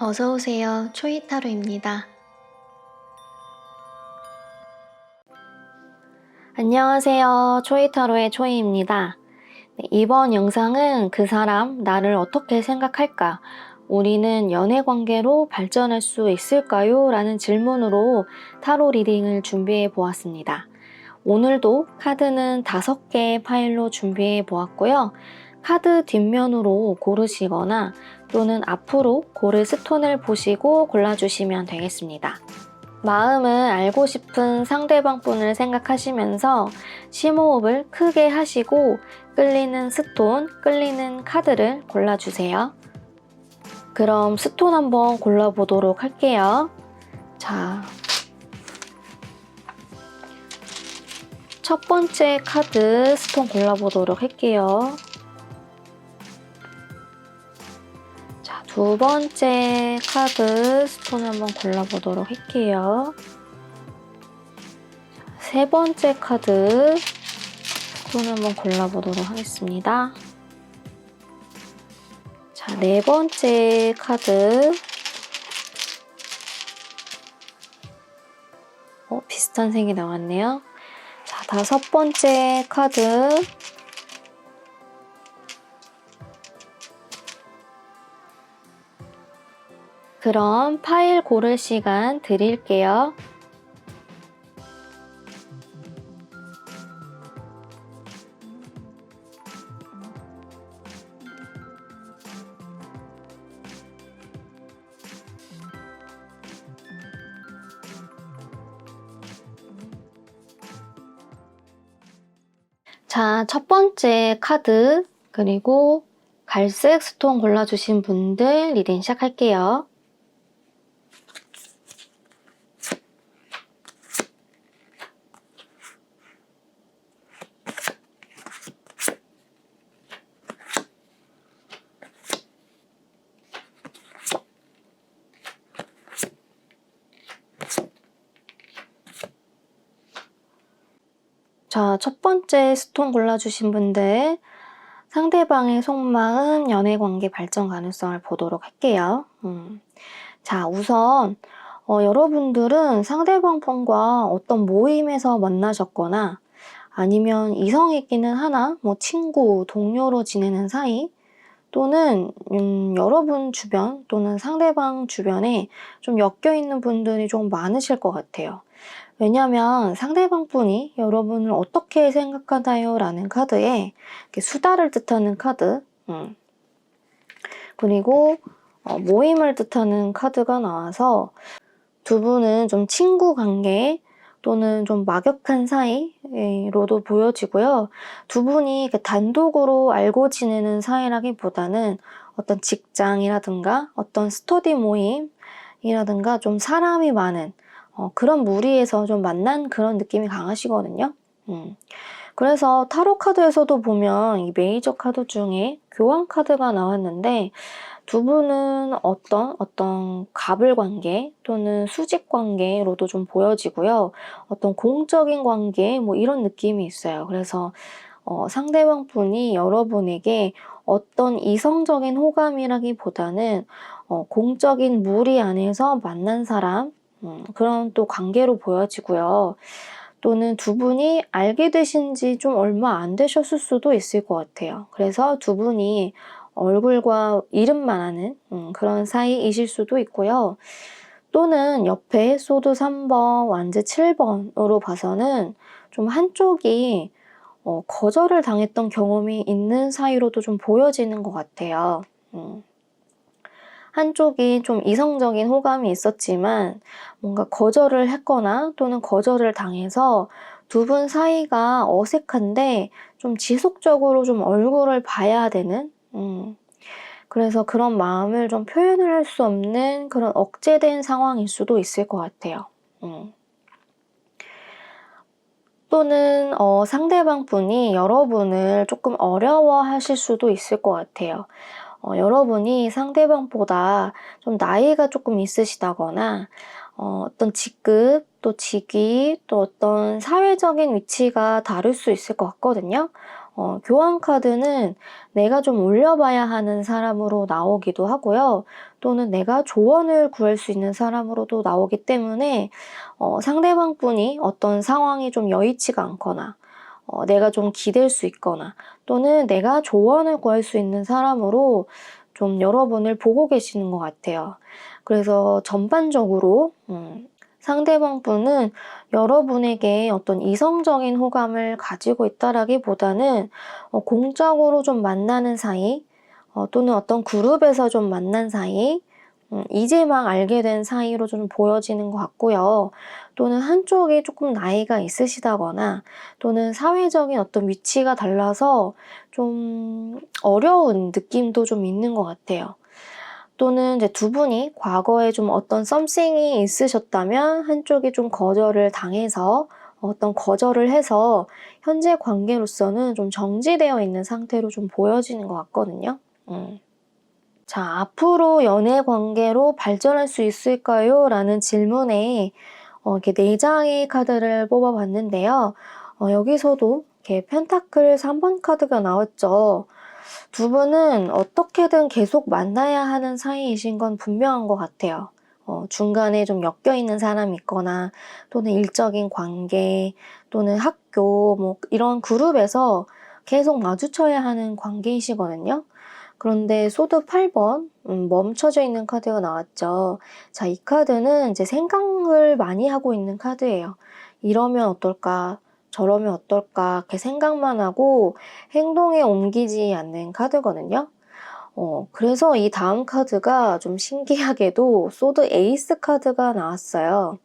어서오세요. 초이타로입니다. 안녕하세요. 초이타로의 초이입니다. 이번 영상은 그 사람, 나를 어떻게 생각할까? 우리는 연애 관계로 발전할 수 있을까요? 라는 질문으로 타로 리딩을 준비해 보았습니다. 오늘도 카드는 5개의 파일로 준비해 보았고요. 카드 뒷면으로 고르시거나 또는 앞으로 고를 스톤을 보시고 골라주시면 되겠습니다. 마음을 알고 싶은 상대방 분을 생각하시면서 심호흡을 크게 하시고 끌리는 스톤, 끌리는 카드를 골라주세요. 그럼 스톤 한번 골라보도록 할게요. 자, 첫 번째 카드 스톤 골라보도록 할게요. 자, 두 번째 카드 스톤 한번 골라보도록 할게요. 자, 세 번째 카드 스톤 한번 골라보도록 하겠습니다. 자, 네 번째 카드. 비슷한 색이 나왔네요. 자, 다섯 번째 카드. 그럼 파일 고를 시간 드릴게요. 자, 첫 번째 카드 그리고 갈색 스톤 골라주신 분들 리딩 시작할게요. 자, 첫 번째 스톤 골라주신 분들 상대방의 속마음, 연애관계 발전 가능성을 보도록 할게요. 자, 우선 여러분들은 상대방 분과 어떤 모임에서 만나셨거나 아니면 이성이기는 하나 뭐 친구, 동료로 지내는 사이 또는 여러분 주변 또는 상대방 주변에 좀 엮여있는 분들이 좀 많으실 것 같아요. 왜냐면 상대방 분이 여러분을 어떻게 생각하나요? 라는 카드에 수다를 뜻하는 카드 그리고 모임을 뜻하는 카드가 나와서 두 분은 좀 친구 관계 또는 좀 막역한 사이로도 보여지고요. 두 분이 단독으로 알고 지내는 사이라기보다는 어떤 직장이라든가 어떤 스터디 모임이라든가 좀 사람이 많은 그런 무리에서 좀 만난 그런 느낌이 강하시거든요. 그래서 타로 카드에서도 보면 이 메이저 카드 중에 교환 카드가 나왔는데 두 분은 어떤 갑을 관계 또는 수직 관계로도 좀 보여지고요. 어떤 공적인 관계 뭐 이런 느낌이 있어요. 그래서 상대방 분이 여러분에게 어떤 이성적인 호감이라기보다는 공적인 무리 안에서 만난 사람 그런 또 관계로 보여지고요. 또는 두 분이 알게 되신 지 좀 얼마 안 되셨을 수도 있을 것 같아요. 그래서 두 분이 얼굴과 이름만 아는 그런 사이이실 수도 있고요. 또는 옆에 소드 3번, 완즈 7번으로 봐서는 좀 한쪽이 거절을 당했던 경험이 있는 사이로도 좀 보여지는 것 같아요. 한쪽이 좀 이성적인 호감이 있었지만 뭔가 거절을 했거나 또는 거절을 당해서 두 분 사이가 어색한데 좀 지속적으로 좀 얼굴을 봐야 되는 그래서 그런 마음을 좀 표현을 할 수 없는 그런 억제된 상황일 수도 있을 것 같아요. 또는 상대방 분이 여러분을 조금 어려워하실 수도 있을 것 같아요. 여러분이 상대방보다 좀 나이가 조금 있으시다거나 어떤 직급, 또 직위, 또 어떤 사회적인 위치가 다를 수 있을 것 같거든요. 교환 카드는 내가 좀 올려봐야 하는 사람으로 나오기도 하고요. 또는 내가 조언을 구할 수 있는 사람으로도 나오기 때문에 상대방 분이 어떤 상황이 좀 여의치가 않거나 내가 좀 기댈 수 있거나 또는 내가 조언을 구할 수 있는 사람으로 좀 여러분을 보고 계시는 것 같아요. 그래서 전반적으로 상대방 분은 여러분에게 어떤 이성적인 호감을 가지고 있다라기보다는 공적으로 좀 만나는 사이 또는 어떤 그룹에서 좀 만난 사이 이제 막 알게 된 사이로 좀 보여지는 것 같고요. 또는 한쪽이 조금 나이가 있으시다거나 또는 사회적인 어떤 위치가 달라서 좀 어려운 느낌도 좀 있는 것 같아요. 또는 이제 두 분이 과거에 좀 어떤 썸씽이 있으셨다면 한쪽이 좀 거절을 당해서 어떤 거절을 해서 현재 관계로서는 좀 정지되어 있는 상태로 좀 보여지는 것 같거든요. 자, 앞으로 연애 관계로 발전할 수 있을까요? 라는 질문에 이렇게 4장의 카드를 뽑아봤는데요. 여기서도 이렇게 펜타클 3번 카드가 나왔죠. 두 분은 어떻게든 계속 만나야 하는 사이이신 건 분명한 것 같아요. 중간에 좀 엮여있는 사람이 있거나 또는 일적인 관계 또는 학교 뭐 이런 그룹에서 계속 마주쳐야 하는 관계이시거든요. 그런데 소드 8번 멈춰져 있는 카드가 나왔죠. 자, 이 카드는 이제 생각을 많이 하고 있는 카드예요. 이러면 어떨까? 저러면 어떨까? 이렇게 생각만 하고 행동에 옮기지 않는 카드거든요. 그래서 이 다음 카드가 좀 신기하게도 소드 에이스 카드가 나왔어요.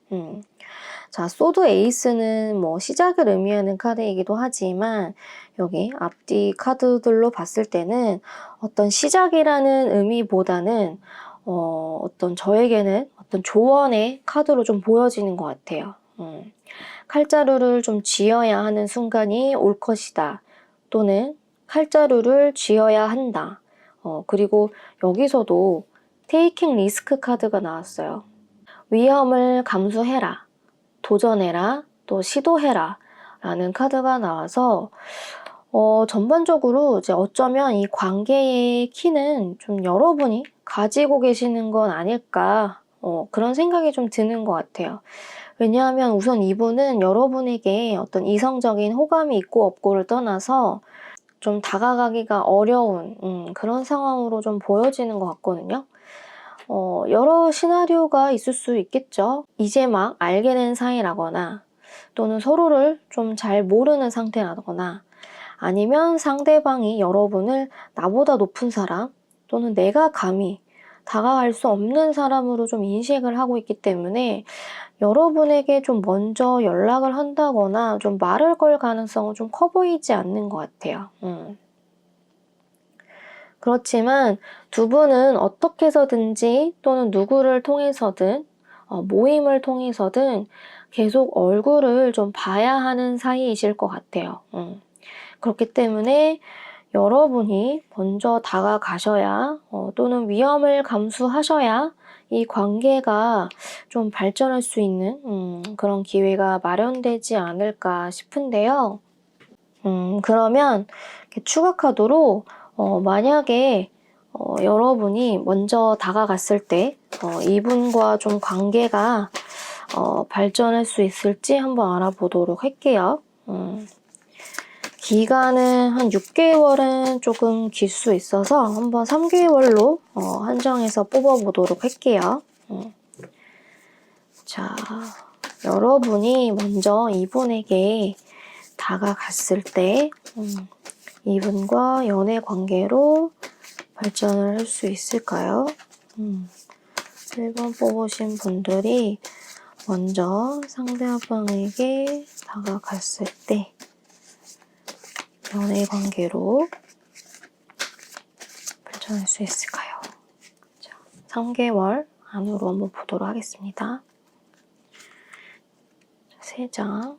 자, 소드 에이스는 뭐 시작을 의미하는 카드이기도 하지만 여기 앞뒤 카드들로 봤을 때는 어떤 시작이라는 의미보다는 어떤 저에게는 어떤 조언의 카드로 좀 보여지는 것 같아요. 칼자루를 좀 쥐어야 하는 순간이 올 것이다. 또는 칼자루를 쥐어야 한다. 그리고 여기서도 테이킹 리스크 카드가 나왔어요. 위험을 감수해라. 도전해라. 또 시도해라. 라는 카드가 나와서 전반적으로 이제 어쩌면 이 관계의 키는 좀 여러분이 가지고 계시는 건 아닐까 그런 생각이 좀 드는 것 같아요. 왜냐하면 우선 이분은 여러분에게 어떤 이성적인 호감이 있고 없고를 떠나서 좀 다가가기가 어려운 그런 상황으로 좀 보여지는 것 같거든요. 여러 시나리오가 있을 수 있겠죠. 이제 막 알게 된 사이라거나 또는 서로를 좀 잘 모르는 상태라거나 아니면 상대방이 여러분을 나보다 높은 사람 또는 내가 감히 다가갈 수 없는 사람으로 좀 인식을 하고 있기 때문에 여러분에게 좀 먼저 연락을 한다거나 좀 말을 걸 가능성은 좀 커 보이지 않는 것 같아요. 그렇지만 두 분은 어떻게 해서든지 또는 누구를 통해서든 모임을 통해서든 계속 얼굴을 좀 봐야 하는 사이이실 것 같아요. 그렇기 때문에 여러분이 먼저 다가가셔야 또는 위험을 감수하셔야 이 관계가 좀 발전할 수 있는 그런 기회가 마련되지 않을까 싶은데요. 그러면 이렇게 추가 카드로 만약에 여러분이 먼저 다가갔을 때 이분과 좀 관계가 발전할 수 있을지 한번 알아보도록 할게요. 기간은 한 6개월은 조금 길 수 있어서 한번 3개월로 한정해서 뽑아보도록 할게요. 자, 여러분이 먼저 이분에게 다가갔을 때 이분과 연애 관계로 발전을 할 수 있을까요? 1번 뽑으신 분들이 먼저 상대방에게 다가갔을 때 연애 관계로 발전할 수 있을까요? 자, 3개월 안으로 한번 보도록 하겠습니다. 3장.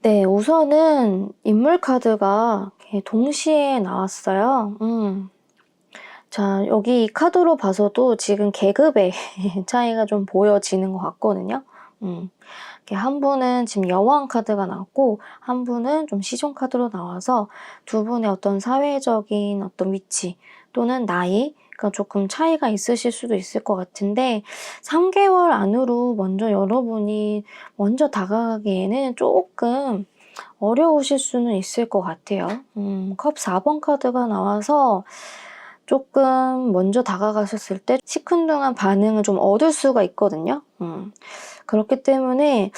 네, 우선은 인물 카드가 동시에 나왔어요. 자, 여기 이 카드로 봐서도 지금 계급의 차이가 좀 보여지는 것 같거든요. 이렇게 한 분은 지금 여왕 카드가 나왔고, 한 분은 좀 시종 카드로 나와서 두 분의 어떤 사회적인 어떤 위치 또는 나이가 조금 차이가 있으실 수도 있을 것 같은데, 3개월 안으로 먼저 여러분이 먼저 다가가기에는 조금 어려우실 수는 있을 것 같아요. 컵 4번 카드가 나와서 조금 먼저 다가가셨을 때 시큰둥한 반응을 좀 얻을 수가 있거든요. 그렇기 때문에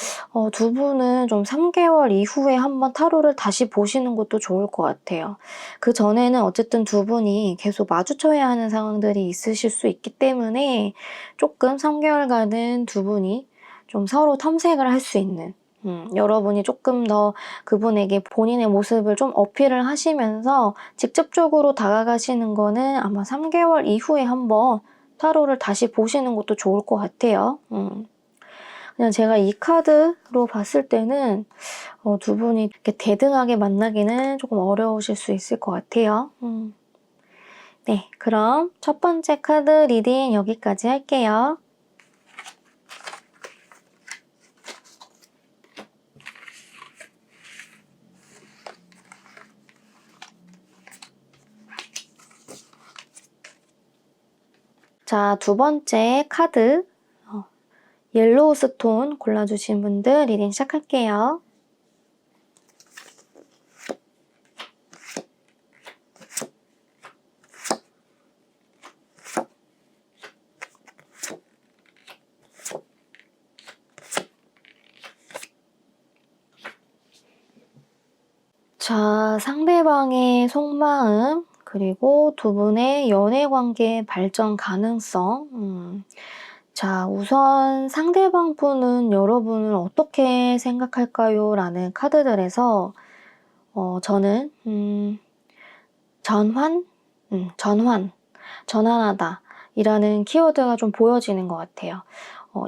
두 분은 좀 3개월 이후에 한번 타로를 다시 보시는 것도 좋을 것 같아요. 그 전에는 어쨌든 두 분이 계속 마주쳐야 하는 상황들이 있으실 수 있기 때문에 조금 3개월간은 두 분이 좀 서로 탐색을 할 수 있는 여러분이 조금 더 그분에게 본인의 모습을 좀 어필을 하시면서 직접적으로 다가가시는 거는 아마 3개월 이후에 한번 타로를 다시 보시는 것도 좋을 것 같아요. 그냥 제가 이 카드로 봤을 때는 두 분이 이렇게 대등하게 만나기는 조금 어려우실 수 있을 것 같아요. 네, 그럼 첫 번째 카드 리딩 여기까지 할게요. 자, 두 번째 카드 옐로우 스톤 골라주신 분들 리딩 시작할게요. 자, 상대방의 속마음 그리고 두 분의 연애 관계 발전 가능성. 자, 우선 상대방 분은 여러분을 어떻게 생각할까요? 라는 카드들에서 저는 전환하다 이라는 키워드가 좀 보여지는 것 같아요.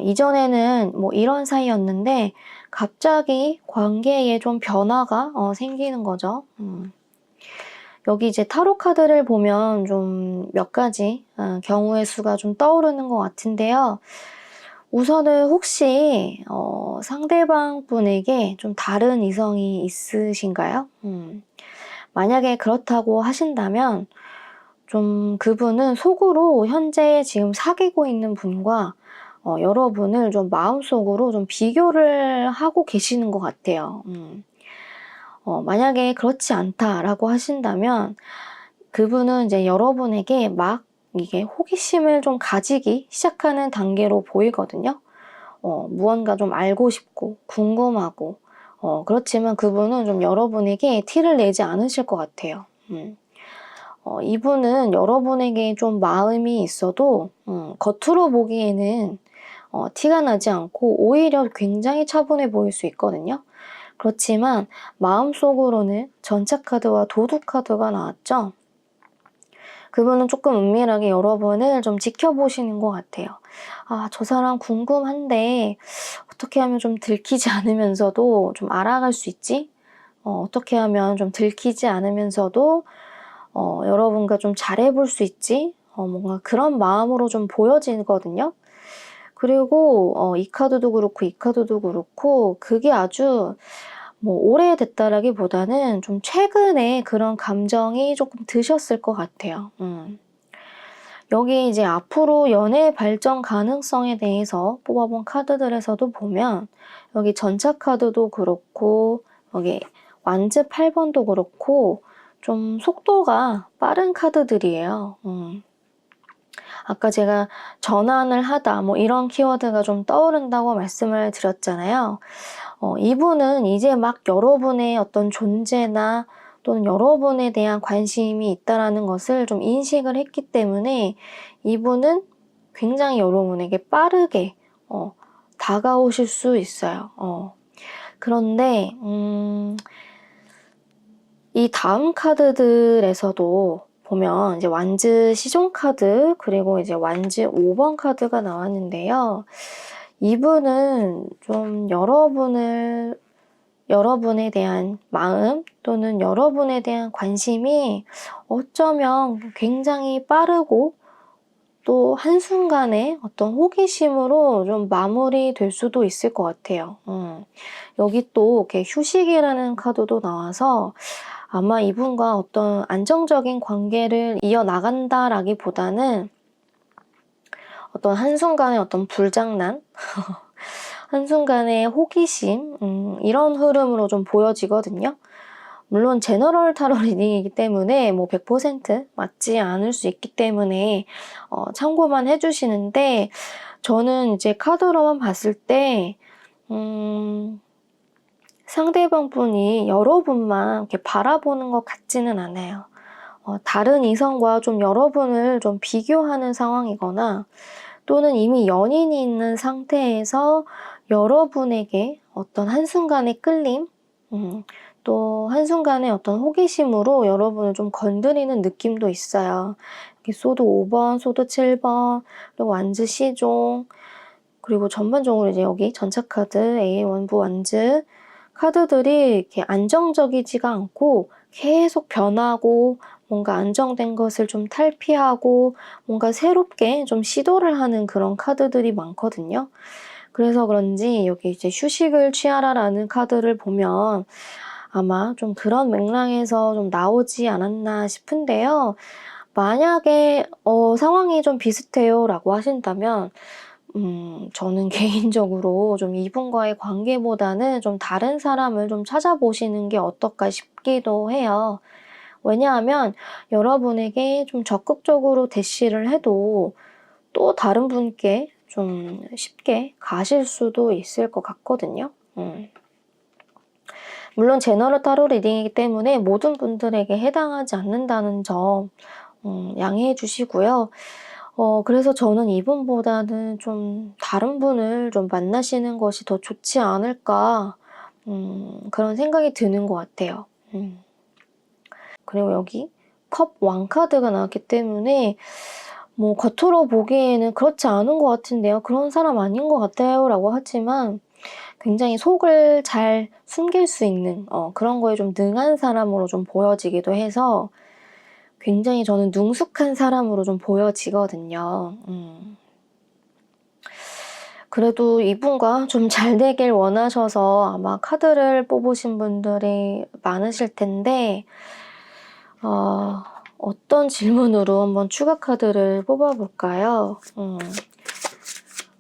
이전에는 뭐 이런 사이였는데 갑자기 관계에 좀 변화가 생기는 거죠. 여기 이제 타로 카드를 보면 좀 몇 가지 경우의 수가 좀 떠오르는 것 같은데요. 우선은 혹시 상대방 분에게 좀 다른 이성이 있으신가요? 만약에 그렇다고 하신다면 좀 그분은 속으로 현재 지금 사귀고 있는 분과 여러분을 좀 마음속으로 좀 비교를 하고 계시는 것 같아요. 만약에 그렇지 않다라고 하신다면 그분은 이제 여러분에게 막 이게 호기심을 좀 가지기 시작하는 단계로 보이거든요. 무언가 좀 알고 싶고 궁금하고 그렇지만 그분은 좀 여러분에게 티를 내지 않으실 것 같아요. 이분은 여러분에게 좀 마음이 있어도 겉으로 보기에는 티가 나지 않고 오히려 굉장히 차분해 보일 수 있거든요. 그렇지만 마음속으로는 전차 카드와 도둑 카드가 나왔죠. 그분은 조금 은밀하게 여러분을 좀 지켜보시는 것 같아요. 아, 저 사람 궁금한데 어떻게 하면 좀 들키지 않으면서도 좀 알아갈 수 있지? 어떻게 하면 좀 들키지 않으면서도 여러분과 좀 잘해볼 수 있지? 뭔가 그런 마음으로 좀 보여지거든요. 그리고 이 카드도 그렇고 이 카드도 그렇고 그게 아주 뭐 오래됐다라기보다는 좀 최근에 그런 감정이 조금 드셨을 것 같아요. 여기 이제 앞으로 연애 발전 가능성에 대해서 뽑아본 카드들에서도 보면 여기 전차 카드도 그렇고 여기 완즈 8번도 그렇고 좀 속도가 빠른 카드들이에요. 아까 제가 전환을 하다 뭐 이런 키워드가 좀 떠오른다고 말씀을 드렸잖아요. 이분은 이제 막 여러분의 어떤 존재나 또는 여러분에 대한 관심이 있다라는 것을 좀 인식을 했기 때문에 이분은 굉장히 여러분에게 빠르게 다가오실 수 있어요. 그런데 이 다음 카드들에서도 보면 이제 완즈 시종 카드 그리고 이제 완즈 5번 카드가 나왔는데요. 이분은 좀 여러분을 여러분에 대한 마음 또는 여러분에 대한 관심이 어쩌면 굉장히 빠르고 또 한순간에 어떤 호기심으로 좀 마무리될 수도 있을 것 같아요. 여기 또 이렇게 휴식이라는 카드도 나와서 아마 이분과 어떤 안정적인 관계를 이어나간다라기보다는 어떤 한순간의 어떤 불장난, 한순간의 호기심, 이런 흐름으로 좀 보여지거든요. 물론 제너럴 타로 리딩이기 때문에 뭐 100% 맞지 않을 수 있기 때문에 참고만 해주시는데, 저는 이제 카드로만 봤을 때 상대방 분이 여러분만 이렇게 바라보는 것 같지는 않아요. 다른 이성과 좀 여러분을 좀 비교하는 상황이거나 또는 이미 연인이 있는 상태에서 여러분에게 어떤 한순간의 끌림, 또 한순간의 어떤 호기심으로 여러분을 좀 건드리는 느낌도 있어요. 이렇게 소드 5번, 소드 7번, 그리고 완즈 C종, 그리고 전반적으로 이제 여기 전차 카드, A 원부 완즈 카드들이 이렇게 안정적이지가 않고 계속 변하고 뭔가 안정된 것을 좀 탈피하고 뭔가 새롭게 좀 시도를 하는 그런 카드들이 많거든요. 그래서 그런지 여기 이제 휴식을 취하라라는 카드를 보면 아마 좀 그런 맥락에서 좀 나오지 않았나 싶은데요. 만약에 상황이 좀 비슷해요 라고 하신다면 저는 개인적으로 좀 이분과의 관계보다는 좀 다른 사람을 좀 찾아보시는 게 어떨까 싶기도 해요. 왜냐하면 여러분에게 좀 적극적으로 대시를 해도 또 다른 분께 좀 쉽게 가실 수도 있을 것 같거든요. 물론 제너럴 타로 리딩이기 때문에 모든 분들에게 해당하지 않는다는 점 양해해 주시고요. 그래서 저는 이분보다는 좀 다른 분을 좀 만나시는 것이 더 좋지 않을까, 그런 생각이 드는 것 같아요. 그리고 여기 컵 왕카드가 나왔기 때문에 뭐 겉으로 보기에는 그렇지 않은 것 같은데요. 그런 사람 아닌 것 같아요 라고 하지만 굉장히 속을 잘 숨길 수 있는 그런 거에 좀 능한 사람으로 좀 보여지기도 해서 굉장히 저는 능숙한 사람으로 좀 보여지거든요. 그래도 이분과 좀 잘 되길 원하셔서 아마 카드를 뽑으신 분들이 많으실 텐데 어떤 질문으로 한번 추가 카드를 뽑아볼까요?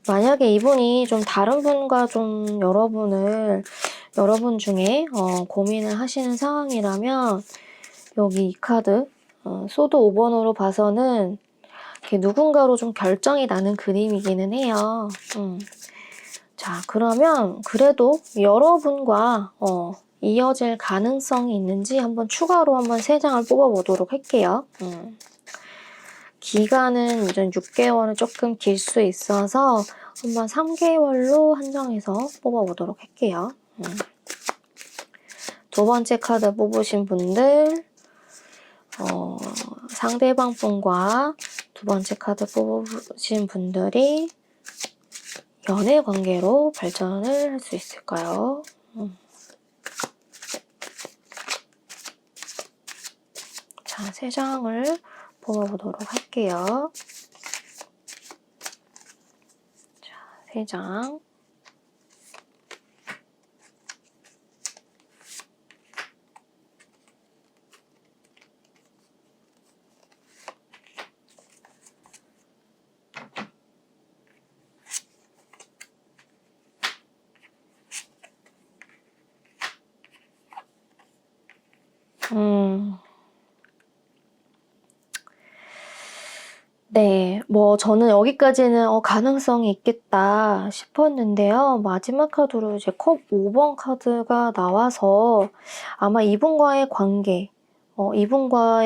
만약에 이분이 좀 다른 분과 좀 여러분 중에 고민을 하시는 상황이라면 여기 이 카드 소드 5번으로 봐서는 이렇게 누군가로 좀 결정이 나는 그림이기는 해요. 자, 그러면 그래도 여러분과 이어질 가능성이 있는지 한번 추가로 한번 3장을 뽑아보도록 할게요. 기간은 이제 6개월은 조금 길 수 있어서 한번 3개월로 한정해서 뽑아보도록 할게요. 두 번째 카드 뽑으신 분들, 상대방 분과 두 번째 카드 뽑으신 분들이 연애 관계로 발전을 할 수 있을까요? 자, 3장을 뽑아보도록 할게요. 자, 3장. 네, 뭐 저는 여기까지는 가능성이 있겠다 싶었는데요. 마지막 카드로 이제 컵 5번 카드가 나와서 아마 이분과의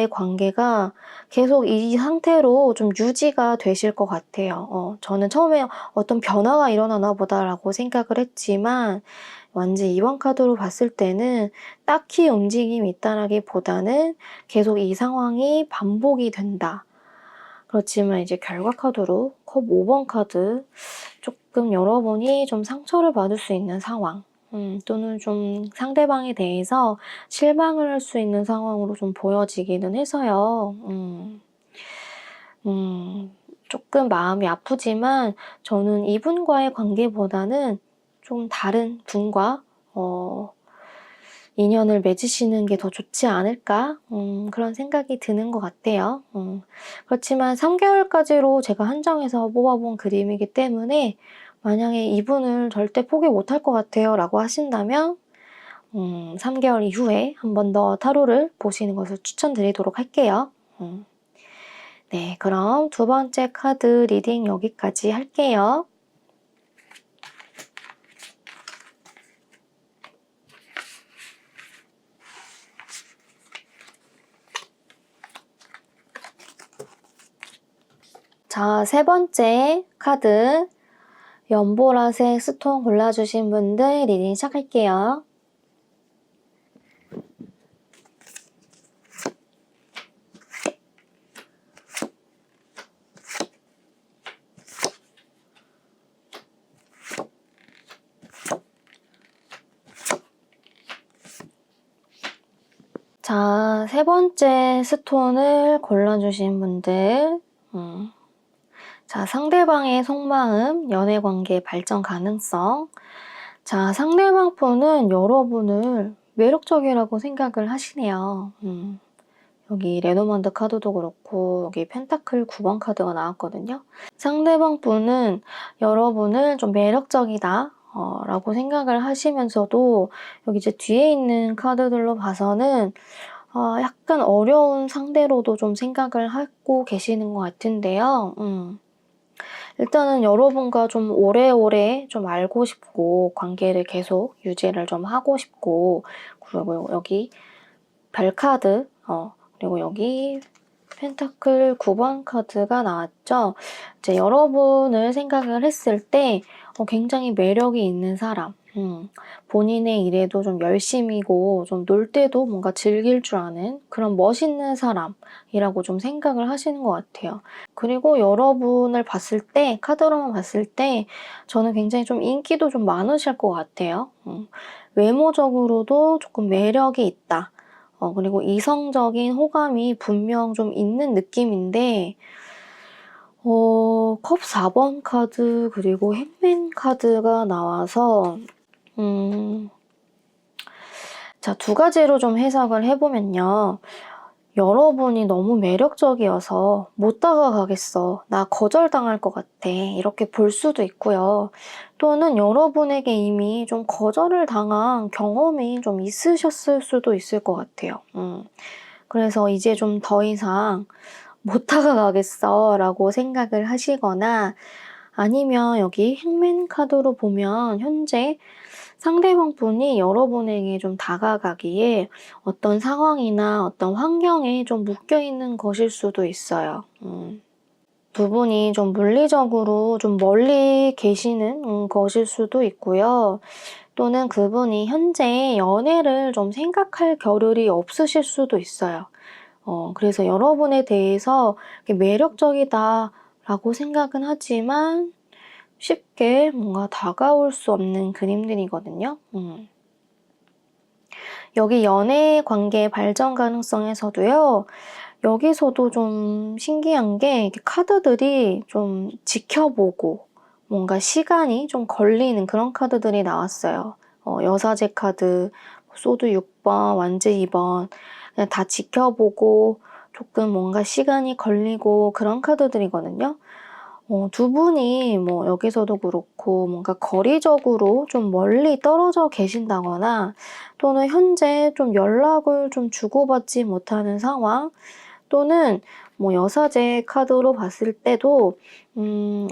관계가 계속 이 상태로 좀 유지가 되실 것 같아요. 저는 처음에 어떤 변화가 일어나나 보다라고 생각을 했지만 완전 이번 카드로 봤을 때는 딱히 움직임이 있다라기보다는 계속 이 상황이 반복이 된다. 그렇지만 이제 결과 카드로 컵 5번 카드, 조금 여러분이 좀 상처를 받을 수 있는 상황, 또는 좀 상대방에 대해서 실망을 할 수 있는 상황으로 좀 보여지기는 해서요. 조금 마음이 아프지만 저는 이분과의 관계보다는 좀 다른 분과 인연을 맺으시는 게 더 좋지 않을까? 그런 생각이 드는 것 같아요. 그렇지만 3개월까지로 제가 한정해서 뽑아본 그림이기 때문에 만약에 이분을 절대 포기 못할 것 같아요 라고 하신다면 3개월 이후에 한 번 더 타로를 보시는 것을 추천드리도록 할게요. 네, 그럼 두 번째 카드 리딩 여기까지 할게요. 자, 세 번째 카드 연보라색 스톤 골라주신 분들 리딩 시작할게요. 자, 세 번째 스톤을 골라주신 분들 자, 상대방의 속마음, 연애관계 발전 가능성. 자, 상대방 분은 여러분을 매력적이라고 생각을 하시네요. 여기 레노먼드 카드도 그렇고 여기 펜타클 9번 카드가 나왔거든요. 상대방 분은 여러분을 좀 매력적이다 라고 생각을 하시면서도 여기 이제 뒤에 있는 카드들로 봐서는 약간 어려운 상대로도 좀 생각을 하고 계시는 것 같은데요. 일단은 여러분과 좀 오래오래 좀 알고 싶고 관계를 계속 유지를 좀 하고 싶고 그리고 여기 별카드 그리고 여기 펜타클 9번 카드가 나왔죠. 이제 여러분을 생각을 했을 때 굉장히 매력이 있는 사람 본인의 일에도 좀 열심이고 좀 놀 때도 뭔가 즐길 줄 아는 그런 멋있는 사람이라고 좀 생각을 하시는 것 같아요. 그리고 여러분을 봤을 때 카드로만 봤을 때 저는 굉장히 좀 인기도 좀 많으실 것 같아요. 외모적으로도 조금 매력이 있다. 그리고 이성적인 호감이 분명 좀 있는 느낌인데 컵 4번 카드 그리고 행맨 카드가 나와서 자, 두 가지로 좀 해석을 해보면요. 여러분이 너무 매력적이어서 못 다가가겠어. 나 거절당할 것 같아. 이렇게 볼 수도 있고요. 또는 여러분에게 이미 좀 거절을 당한 경험이 좀 있으셨을 수도 있을 것 같아요. 그래서 이제 좀 더 이상 못 다가가겠어 라고 생각을 하시거나 아니면 여기 행맨 카드로 보면 현재 상대방 분이 여러분에게 좀 다가가기에 어떤 상황이나 어떤 환경에 좀 묶여있는 것일 수도 있어요. 두 분이 좀 물리적으로 좀 멀리 계시는 것일 수도 있고요. 또는 그분이 현재 연애를 좀 생각할 겨를이 없으실 수도 있어요. 그래서 여러분에 대해서 매력적이다라고 생각은 하지만 쉽게 뭔가 다가올 수 없는 그림들이거든요. 여기 연애 관계 발전 가능성에서도요. 여기서도 좀 신기한 게 카드들이 좀 지켜보고 뭔가 시간이 좀 걸리는 그런 카드들이 나왔어요. 여사제 카드, 소드 6번, 완제 2번 그냥 다 지켜보고 조금 뭔가 시간이 걸리고 그런 카드들이거든요. 두 분이 뭐 여기서도 그렇고 뭔가 거리적으로 좀 멀리 떨어져 계신다거나 또는 현재 좀 연락을 좀 주고받지 못하는 상황 또는 뭐 여사제 카드로 봤을 때도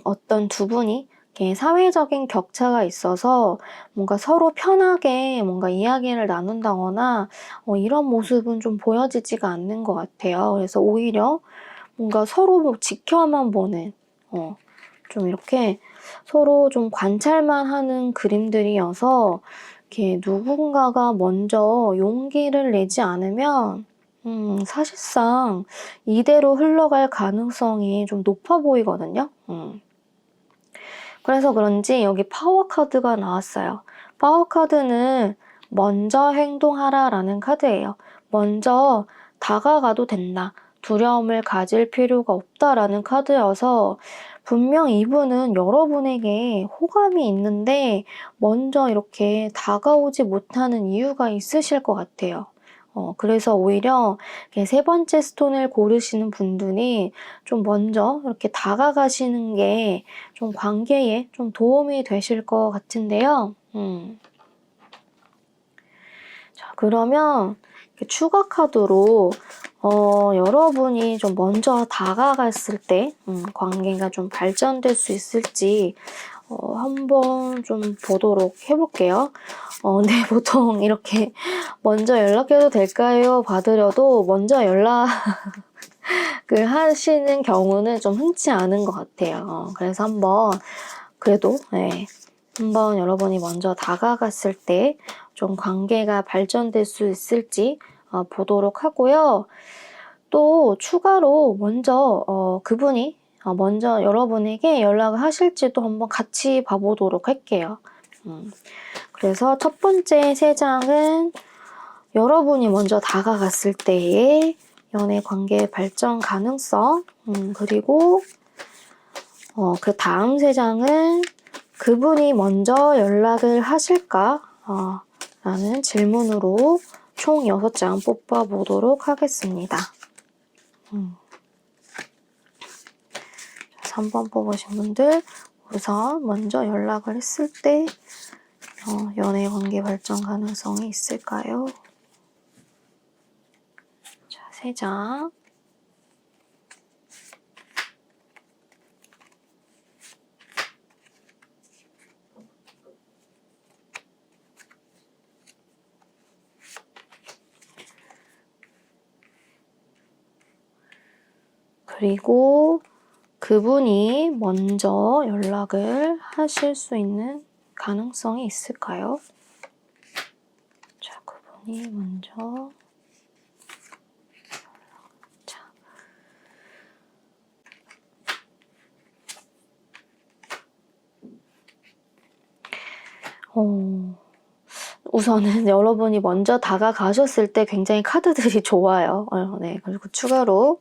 어떤 두 분이 이렇게 사회적인 격차가 있어서 뭔가 서로 편하게 뭔가 이야기를 나눈다거나 이런 모습은 좀 보여지지가 않는 것 같아요. 그래서 오히려 뭔가 서로 뭐 지켜만 보는 좀 이렇게 서로 좀 관찰만 하는 그림들이어서 이렇게 누군가가 먼저 용기를 내지 않으면 사실상 이대로 흘러갈 가능성이 좀 높아 보이거든요. 그래서 그런지 여기 파워 카드가 나왔어요. 파워 카드는 먼저 행동하라 라는 카드예요. 먼저 다가가도 된다. 두려움을 가질 필요가 없다라는 카드여서 분명 이분은 여러분에게 호감이 있는데 먼저 이렇게 다가오지 못하는 이유가 있으실 것 같아요. 그래서 오히려 세 번째 스톤을 고르시는 분들이 좀 먼저 이렇게 다가가시는 게 좀 관계에 좀 도움이 되실 것 같은데요. 자, 그러면 추가 카드로 여러분이 좀 먼저 다가갔을 때 관계가 좀 발전될 수 있을지 한번 좀 보도록 해볼게요. 근데 보통 이렇게 먼저 연락해도 될까요? 받으려도 먼저 연락을 하시는 경우는 좀 흔치 않은 것 같아요. 그래서 한번 그래도 한번 여러분이 먼저 다가갔을 때 좀 관계가 발전될 수 있을지 보도록 하고요. 또 추가로 먼저 그분이 먼저 여러분에게 연락을 하실지도 한번 같이 봐보도록 할게요. 그래서 첫 번째 세 장은 여러분이 먼저 다가갔을 때의 연애 관계 발전 가능성, 그리고 그 다음 세 장은 그분이 먼저 연락을 하실까? 라는 질문으로 총 6장 뽑아보도록 하겠습니다. 3번 뽑으신 분들 우선 먼저 연락을 했을 때 연애 관계 발전 가능성이 있을까요? 자, 3장. 그리고 그분이 먼저 연락을 하실 수 있는 가능성이 있을까요? 자, 그분이 먼저 자. 우선은 여러분이 먼저 다가가셨을 때 굉장히 카드들이 좋아요. 네, 그리고 추가로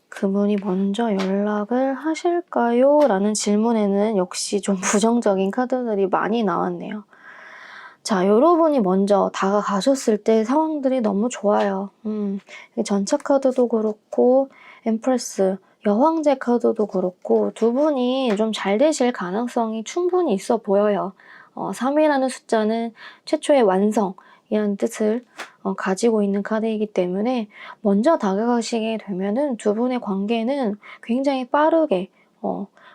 그분이 먼저 연락을 하실까요? 라는 질문에는 역시 좀 부정적인 카드들이 많이 나왔네요. 자, 여러분이 먼저 다가가셨을 때 상황들이 너무 좋아요. 전차 카드도 그렇고 엠프레스, 여황제 카드도 그렇고 두 분이 좀 잘 되실 가능성이 충분히 있어 보여요. 3이라는 숫자는 최초의 완성이라는 뜻을 가지고 있는 카드이기 때문에 먼저 다가가시게 되면은 두 분의 관계는 굉장히 빠르게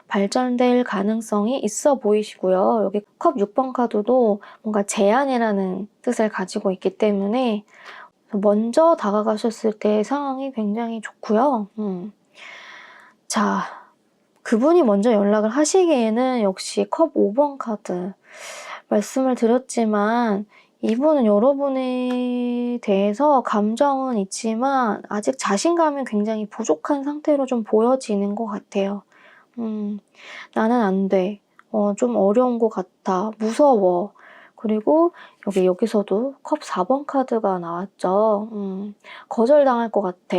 발전될 가능성이 있어 보이시고요. 여기 컵 6번 카드도 뭔가 제안이라는 뜻을 가지고 있기 때문에 먼저 다가가셨을 때 상황이 굉장히 좋고요. 자, 그분이 먼저 연락을 하시기에는 역시 컵 5번 카드 말씀을 드렸지만 이분은 여러분에 대해서 감정은 있지만 아직 자신감이 굉장히 부족한 상태로 좀 보여지는 것 같아요. 나는 안 돼. 좀 어려운 것 같아. 무서워. 그리고 여기서도 컵 4번 카드가 나왔죠. 거절당할 것 같아.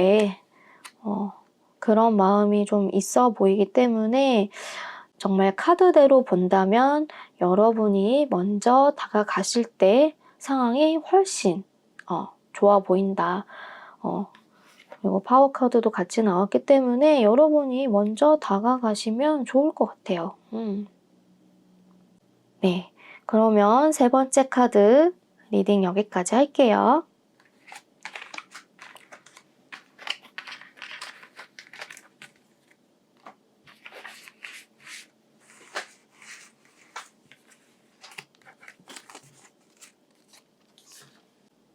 그런 마음이 좀 있어 보이기 때문에 정말 카드대로 본다면 여러분이 먼저 다가가실 때 상황이 훨씬 좋아 보인다. 그리고 파워 카드도 같이 나왔기 때문에 여러분이 먼저 다가가시면 좋을 것 같아요. 네, 그러면 세 번째 카드 리딩 여기까지 할게요.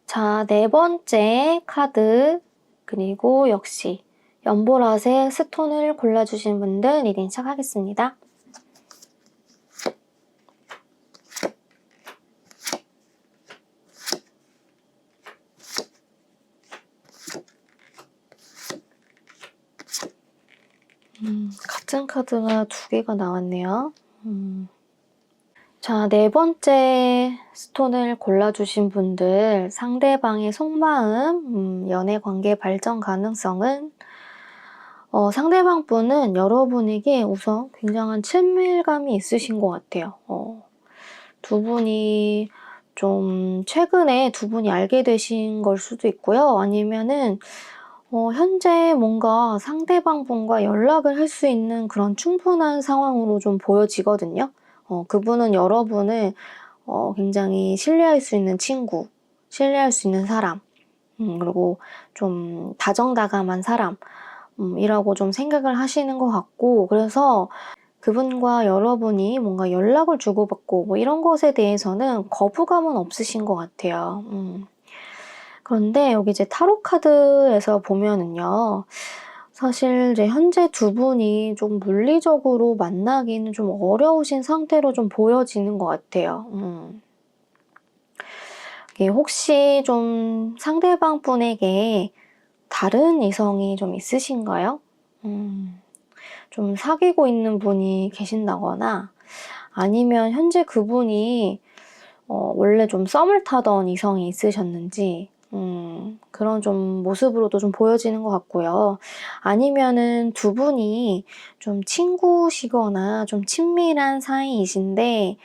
자, 네 번째 카드 그리고 역시 연보라색 스톤을 골라주신 분들 리딩 시작하겠습니다. 같은 카드가 두 개가 나왔네요. 자, 네 번째 스톤을 골라주신 분들, 상대방의 속마음, 연애 관계 발전 가능성은 상대방 분은 여러분에게 우선 굉장한 친밀감이 있으신 것 같아요. 두 분이 좀 최근에 두 분이 알게 되신 걸 수도 있고요. 아니면은 현재 뭔가 상대방 분과 연락을 할 수 있는 그런 충분한 상황으로 좀 보여지거든요. 그분은 여러분을 굉장히 신뢰할 수 있는 친구, 신뢰할 수 있는 사람, 그리고 좀 다정다감한 사람, 이라고 좀 생각을 하시는 것 같고, 그래서 그분과 여러분이 뭔가 연락을 주고받고 뭐 이런 것에 대해서는 거부감은 없으신 것 같아요. 그런데 여기 이제 타로 카드에서 보면은요. 사실 이제 현재 두 분이 좀 물리적으로 만나기는 좀 어려우신 상태로 좀 보여지는 것 같아요. 이게 혹시 좀 상대방 분에게 다른 이성이 좀 있으신가요? 좀 사귀고 있는 분이 계신다거나 아니면 현재 그분이 원래 좀 썸을 타던 이성이 있으셨는지 그런 좀 모습으로도 좀 보여지는 것 같고요. 아니면은 두 분이 좀 친구시거나 좀 친밀한 사이이신데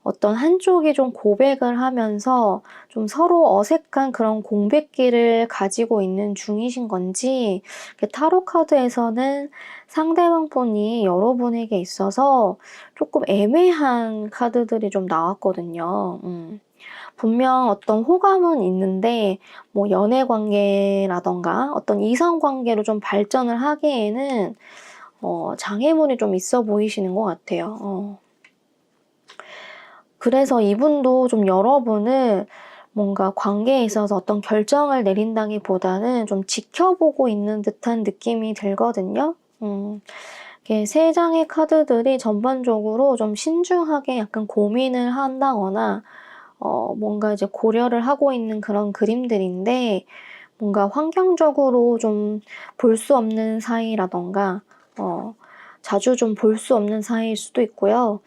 어떤 한쪽이 좀 고백을 하면서 좀 서로 어색한 그런 공백기를 가지고 있는 중이신 건지 타로 카드에서는 상대방 분이 여러분에게 있어서 조금 애매한 카드들이 좀 나왔거든요. 분명 어떤 호감은 있는데 뭐 연애 관계라던가 어떤 이성 관계로 좀 발전을 하기에는 장애물이 좀 있어 보이시는 것 같아요. 그래서 이분도 좀 여러분을 뭔가 관계에 있어서 어떤 결정을 내린다기보다는 좀 지켜보고 있는 듯한 느낌이 들거든요. 이렇게 세 장의 카드들이 전반적으로 좀 신중하게 약간 고민을 한다거나 뭔가 이제 고려를 하고 있는 그런 그림들인데 뭔가 환경적으로 좀 볼 수 없는 사이라던가 자주 좀 볼 수 없는 사이일 수도 있고요.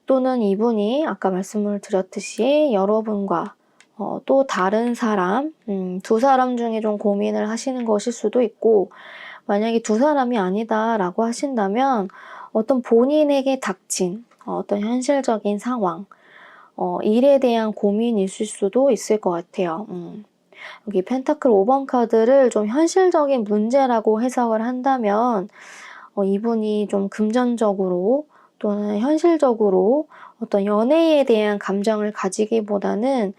또는 이분이 아까 말씀을 드렸듯이 여러분과 또 다른 사람, 두 사람 중에 좀 고민을 하시는 것일 수도 있고 만약에 두 사람이 아니다라고 하신다면 어떤 본인에게 닥친 어떤 현실적인 상황, 일에 대한 고민이 있을 수도 있을 것 같아요. 여기 펜타클 5번 카드를 좀 현실적인 문제라고 해석을 한다면 이분이 좀 금전적으로 또는 현실적으로 어떤 연애에 대한 감정을 가지기보다는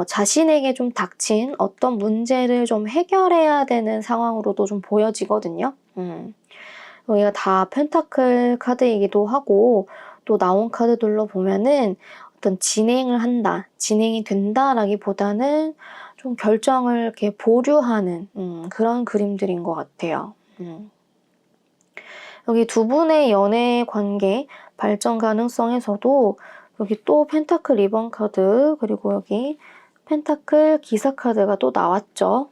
자신에게 좀 닥친 어떤 문제를 좀 해결해야 되는 상황으로도 좀 보여지거든요. 여기가 다 펜타클 카드이기도 하고 또 나온 카드들로 보면은 어떤 진행을 한다, 진행이 된다라기보다는 좀 결정을 이렇게 보류하는 그런 그림들인 것 같아요. 여기 두 분의 연애 관계 발전 가능성에서도 여기 또 펜타클 2번 카드 그리고 여기 펜타클 기사 카드가 또 나왔죠.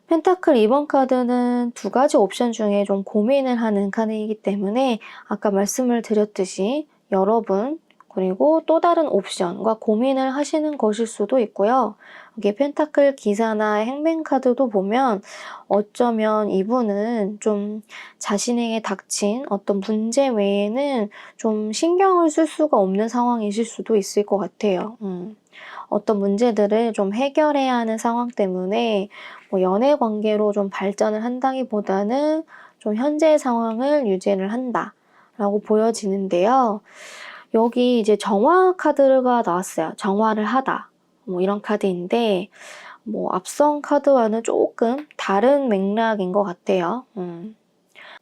펜타클 2번 카드는 두 가지 옵션 중에 좀 고민을 하는 카드이기 때문에 아까 말씀을 드렸듯이 여러분 그리고 또 다른 옵션과 고민을 하시는 것일 수도 있고요. 여기 펜타클 기사나 행맨 카드도 보면 어쩌면 이분은 좀 자신에게 닥친 어떤 문제 외에는 좀 신경을 쓸 수가 없는 상황이실 수도 있을 것 같아요. 어떤 문제들을 좀 해결해야 하는 상황 때문에 뭐 연애 관계로 좀 발전을 한다기보다는 좀 현재 상황을 유지를 한다라고 보여지는데요. 여기 이제 정화 카드가 나왔어요. 정화를 하다. 뭐 이런 카드인데 뭐 앞선 카드와는 조금 다른 맥락인 것 같아요.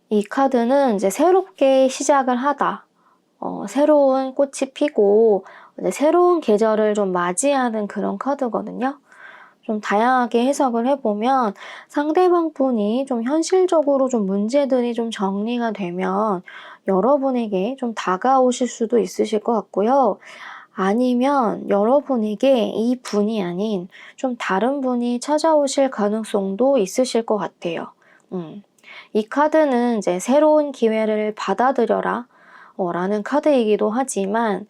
이 카드는 이제 새롭게 시작을 하다. 새로운 꽃이 피고 이제 새로운 계절을 좀 맞이하는 그런 카드거든요. 좀 다양하게 해석을 해보면 상대방 분이 좀 현실적으로 좀 문제들이 좀 정리가 되면 여러분에게 좀 다가오실 수도 있으실 것 같고요. 아니면 여러분에게 이 분이 아닌 좀 다른 분이 찾아오실 가능성도 있으실 것 같아요. 이 카드는 이제 새로운 기회를 받아들여라. 라는 카드이기도 하지만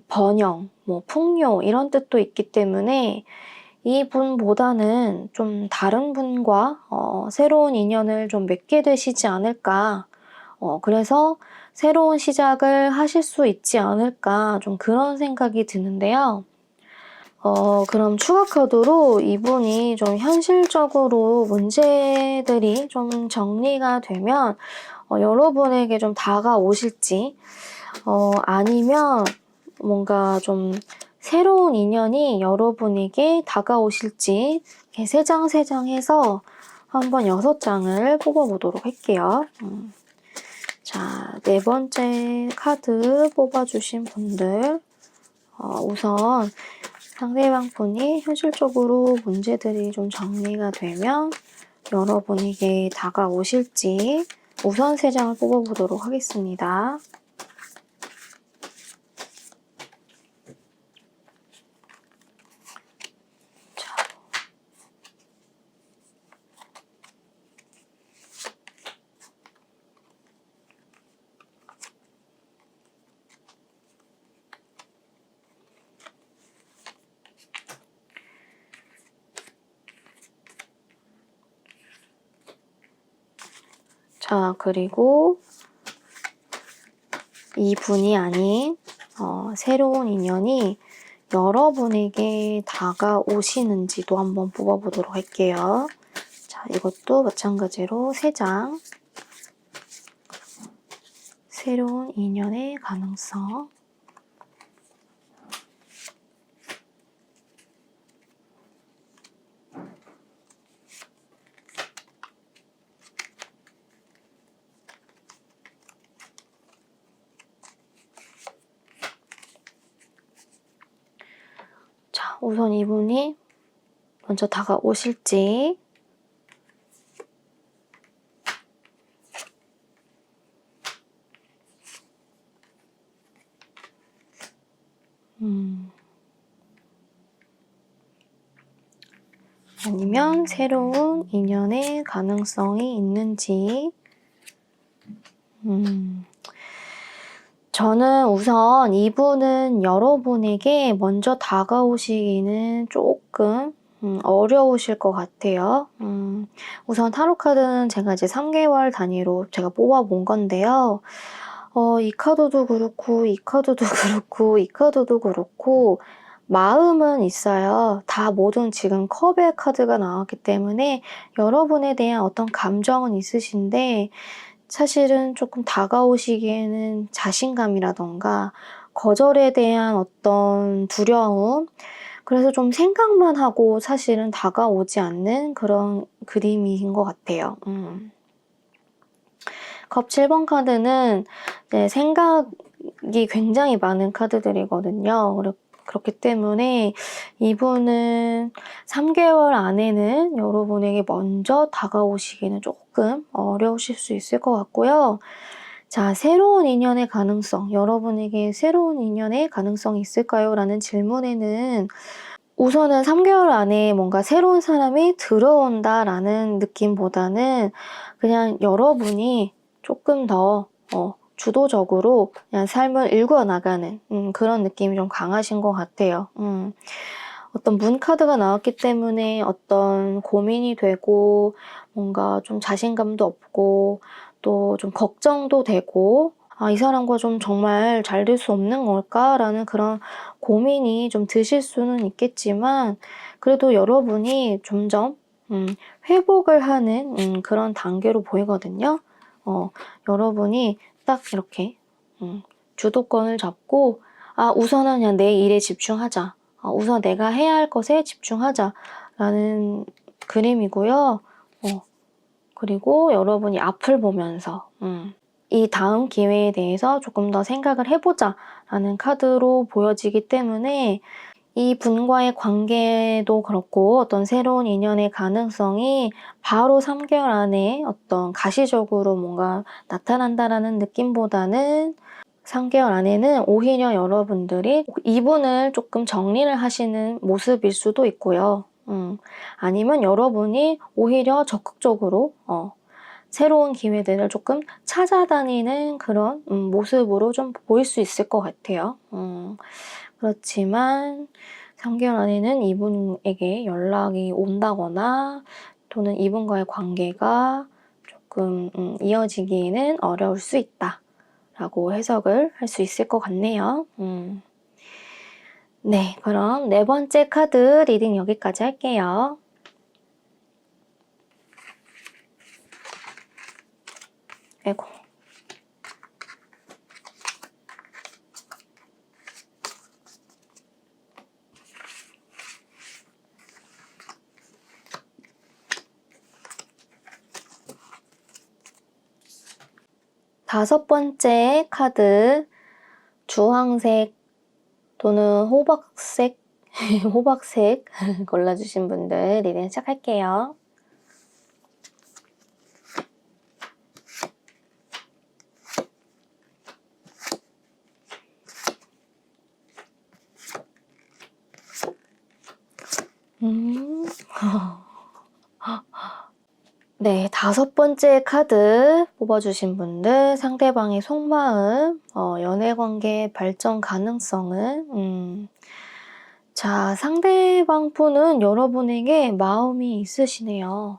번영, 뭐 풍요 이런 뜻도 있기 때문에 이 분보다는 좀 다른 분과 새로운 인연을 좀 맺게 되시지 않을까. 그래서 새로운 시작을 하실 수 있지 않을까 좀 그런 생각이 드는데요. 그럼 추가 카드로 이분이 좀 현실적으로 문제들이 좀 정리가 되면 여러분에게 좀 다가오실지 아니면 뭔가 좀 새로운 인연이 여러분에게 다가오실지 이렇게 3장 3장 해서 한번 6장을 뽑아보도록 할게요. 자, 4번째 카드 뽑아주신 분들 우선 상대방 분이 현실적으로 문제들이 좀 정리가 되면 여러분에게 다가오실지 우선 3장을 뽑아보도록 하겠습니다. 자, 그리고 이분이 아닌 새로운 인연이 여러분에게 다가오시는지도 한번 뽑아보도록 할게요. 자, 이것도 마찬가지로 3장. 새로운 인연의 가능성. 자, 우선 이분이 먼저 다가오실지 아니면 새로운 인연의 가능성이 있는지 저는 우선 이분은 여러분에게 먼저 다가오시기는 조금 어려우실 것 같아요. 우선 타로 카드는 제가 이제 3개월 단위로 제가 뽑아본 건데요. 이 카드도 그렇고 이 카드도 그렇고 이 카드도 그렇고 마음은 있어요. 다 모든 지금 컵의 카드가 나왔기 때문에 여러분에 대한 어떤 감정은 있으신데 사실은 조금 다가오시기에는 자신감이라던가 거절에 대한 어떤 두려움, 그래서 좀 생각만 하고 사실은 다가오지 않는 그런 그림인 것 같아요. 컵 7번 카드는 생각이 굉장히 많은 카드들이거든요. 그렇기 때문에 이분은 3개월 안에는 여러분에게 먼저 다가오시기는 조금 어려우실 수 있을 것 같고요. 자, 새로운 인연의 가능성, 여러분에게 새로운 인연의 가능성이 있을까요? 라는 질문에는 우선은 3개월 안에 뭔가 새로운 사람이 들어온다라는 느낌보다는 그냥 여러분이 조금 더 주도적으로 그냥 삶을 일구어나가는 그런 느낌이 좀 강하신 것 같아요. 어떤 문 카드가 나왔기 때문에 어떤 고민이 되고 뭔가 좀 자신감도 없고 또 좀 걱정도 되고 이 사람과 좀 정말 잘 될 수 없는 걸까라는 그런 고민이 좀 드실 수는 있겠지만 그래도 여러분이 점점 회복을 하는 그런 단계로 보이거든요. 여러분이 딱 이렇게 주도권을 잡고 우선은 그냥 내 일에 집중하자. 우선 내가 해야 할 것에 집중하자라는 그림이고요. 그리고 여러분이 앞을 보면서 이 다음 기회에 대해서 조금 더 생각을 해보자라는 카드로 보여지기 때문에 이 분과의 관계도 그렇고 어떤 새로운 인연의 가능성이 바로 3개월 안에 어떤 가시적으로 뭔가 나타난다라는 느낌보다는 3개월 안에는 오히려 여러분들이 이분을 조금 정리를 하시는 모습일 수도 있고요. 아니면 여러분이 오히려 적극적으로 새로운 기회들을 조금 찾아다니는 그런 모습으로 좀 보일 수 있을 것 같아요. 그렇지만 3개월 안에는 이분에게 연락이 온다거나 또는 이분과의 관계가 조금 이어지기는 어려울 수 있다 라고 해석을 할 수 있을 것 같네요. 네, 그럼 4번째 카드 리딩 여기까지 할게요. 아이고. 다섯 번째 카드 주황색 또는 호박색 호박색 골라주신 분들 리딩 시작할게요. 네, 5번째 카드 뽑아주신 분들 상대방의 속마음, 연애관계 발전 가능성은 자, 상대방 분은 여러분에게 마음이 있으시네요.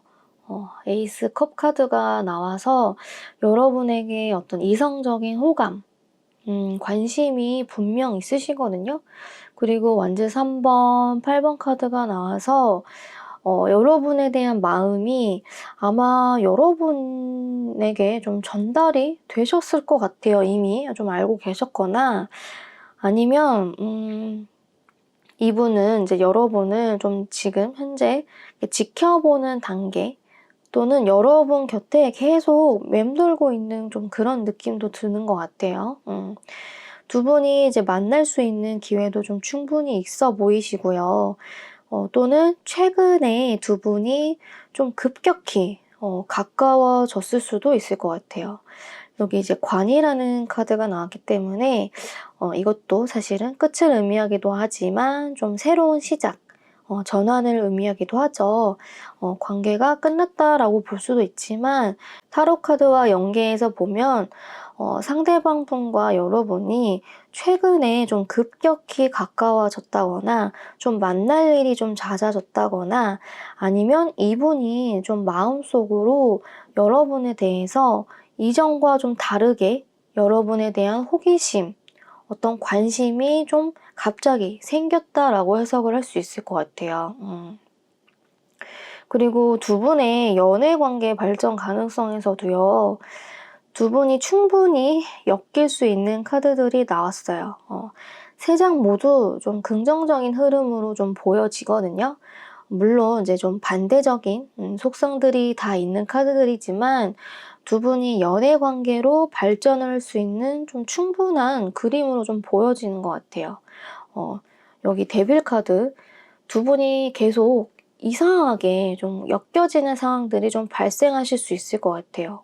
에이스 컵 카드가 나와서 여러분에게 어떤 이성적인 호감, 관심이 분명 있으시거든요. 그리고 완즈 3번, 8번 카드가 나와서 여러분에 대한 마음이 아마 여러분에게 좀 전달이 되셨을 것 같아요. 이미 좀 알고 계셨거나 아니면 이분은 이제 여러분을 좀 지금 현재 지켜보는 단계 또는 여러분 곁에 계속 맴돌고 있는 좀 그런 느낌도 드는 것 같아요. 두 분이 이제 만날 수 있는 기회도 좀 충분히 있어 보이시고요. 또는 최근에 두 분이 좀 급격히 가까워졌을 수도 있을 것 같아요. 여기 이제 관이라는 카드가 나왔기 때문에 이것도 사실은 끝을 의미하기도 하지만 좀 새로운 시작, 전환을 의미하기도 하죠. 관계가 끝났다라고 볼 수도 있지만 타로 카드와 연계해서 보면 상대방 분과 여러분이 최근에 좀 급격히 가까워졌다거나 좀 만날 일이 좀 잦아졌다거나 아니면 이분이 좀 마음속으로 여러분에 대해서 이전과 좀 다르게 여러분에 대한 호기심, 어떤 관심이 좀 갑자기 생겼다라고 해석을 할 수 있을 것 같아요. 그리고 두 분의 연애 관계 발전 가능성에서도요. 두 분이 충분히 엮일 수 있는 카드들이 나왔어요. 세 장 모두 좀 긍정적인 흐름으로 좀 보여지거든요. 물론 이제 좀 반대적인 속성들이 다 있는 카드들이지만 두 분이 연애 관계로 발전을 할 수 있는 좀 충분한 그림으로 좀 보여지는 것 같아요. 여기 데빌 카드 두 분이 계속 이상하게 좀 엮여지는 상황들이 좀 발생하실 수 있을 것 같아요.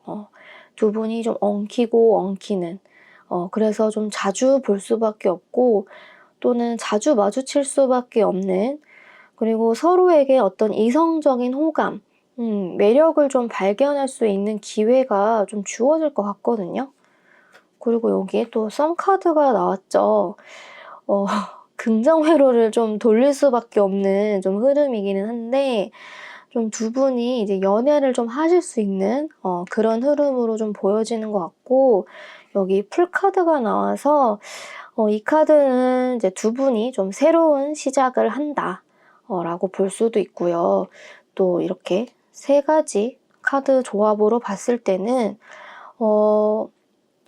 두 분이 좀 엉키고 엉키는 그래서 좀 자주 볼 수밖에 없고 또는 자주 마주칠 수밖에 없는 그리고 서로에게 어떤 이성적인 호감, 매력을 좀 발견할 수 있는 기회가 좀 주어질 것 같거든요. 그리고 여기에 또 썸 카드가 나왔죠. 긍정 회로를 좀 돌릴 수밖에 없는 좀 흐름이기는 한데 좀 두 분이 이제 연애를 좀 하실 수 있는 그런 흐름으로 좀 보여지는 것 같고 여기 풀 카드가 나와서 이 카드는 이제 두 분이 좀 새로운 시작을 한다 라고 볼 수도 있고요. 또 이렇게 세 가지 카드 조합으로 봤을 때는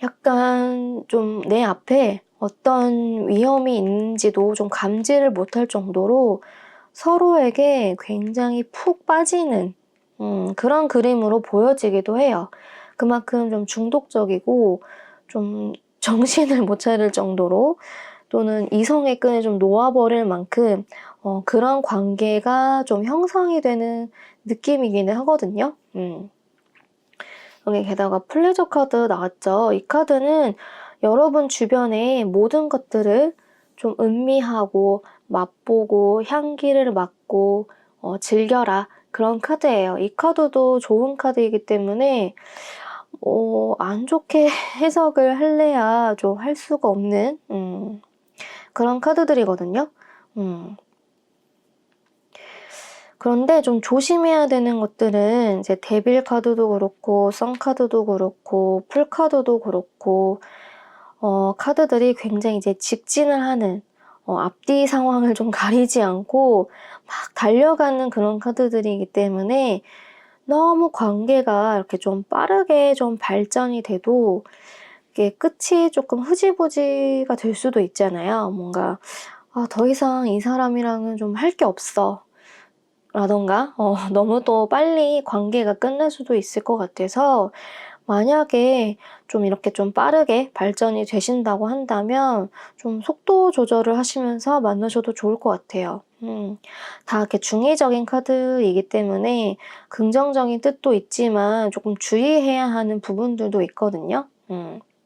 약간 좀 내 앞에 어떤 위험이 있는지도 좀 감지를 못할 정도로 서로에게 굉장히 푹 빠지는 그런 그림으로 보여지기도 해요. 그만큼 좀 중독적이고 좀 정신을 못 차릴 정도로 또는 이성의 끈을 좀 놓아버릴 만큼 그런 관계가 좀 형성이 되는 느낌이기는 하거든요. 여기 게다가 플레저 카드 나왔죠. 이 카드는 여러분 주변의 모든 것들을 좀 음미하고 맛보고 향기를 맡고 즐겨라 그런 카드예요. 이 카드도 좋은 카드이기 때문에 안 좋게 해석을 할래야 좀 할 수가 없는 그런 카드들이거든요. 그런데 좀 조심해야 되는 것들은 이제 데빌 카드도 그렇고 선 카드도 그렇고 풀 카드도 그렇고 카드들이 굉장히 이제 직진을 하는 앞뒤 상황을 좀 가리지 않고 막 달려가는 그런 카드들이기 때문에 너무 관계가 이렇게 좀 빠르게 좀 발전이 돼도 이게 끝이 조금 흐지부지가 될 수도 있잖아요. 뭔가 더 이상 이 사람이랑은 좀 할 게 없어. 라던가 너무 또 빨리 관계가 끝날 수도 있을 것 같아서 만약에 좀 이렇게 좀 빠르게 발전이 되신다고 한다면 좀 속도 조절을 하시면서 만나셔도 좋을 것 같아요. 다 이렇게 중의적인 카드이기 때문에 긍정적인 뜻도 있지만 조금 주의해야 하는 부분들도 있거든요.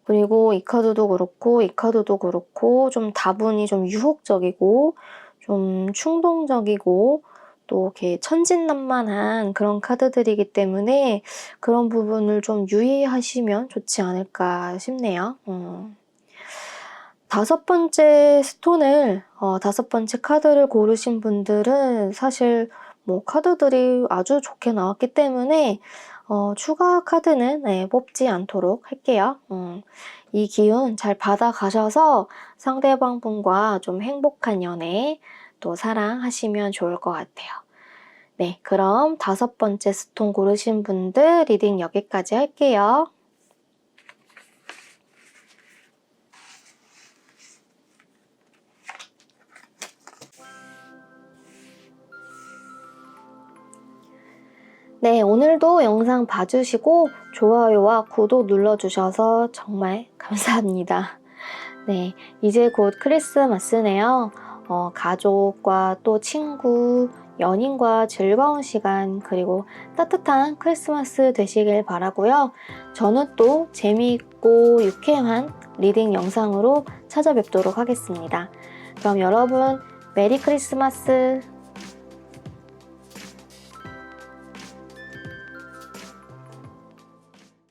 그리고 이 카드도 그렇고 이 카드도 그렇고 좀 다분히 좀 유혹적이고 좀 충동적이고 또 이렇게 천진난만한 그런 카드들이기 때문에 그런 부분을 좀 유의하시면 좋지 않을까 싶네요. 다섯 번째 스톤을, 다섯 번째 카드를 고르신 분들은 사실 뭐 카드들이 아주 좋게 나왔기 때문에 추가 카드는 뽑지 않도록 할게요. 이 기운 잘 받아가셔서 상대방 분과 좀 행복한 연애 또 사랑하시면 좋을 것 같아요. 네, 그럼 다섯 번째 스톤 고르신 분들 리딩 여기까지 할게요. 네, 오늘도 영상 봐주시고 좋아요와 구독 눌러주셔서 정말 감사합니다. 네, 이제 곧 크리스마스네요. 가족과 또 친구, 연인과 즐거운 시간 그리고 따뜻한 크리스마스 되시길 바라고요. 저는 또 재미있고 유쾌한 리딩 영상으로 찾아뵙도록 하겠습니다. 그럼 여러분 메리 크리스마스!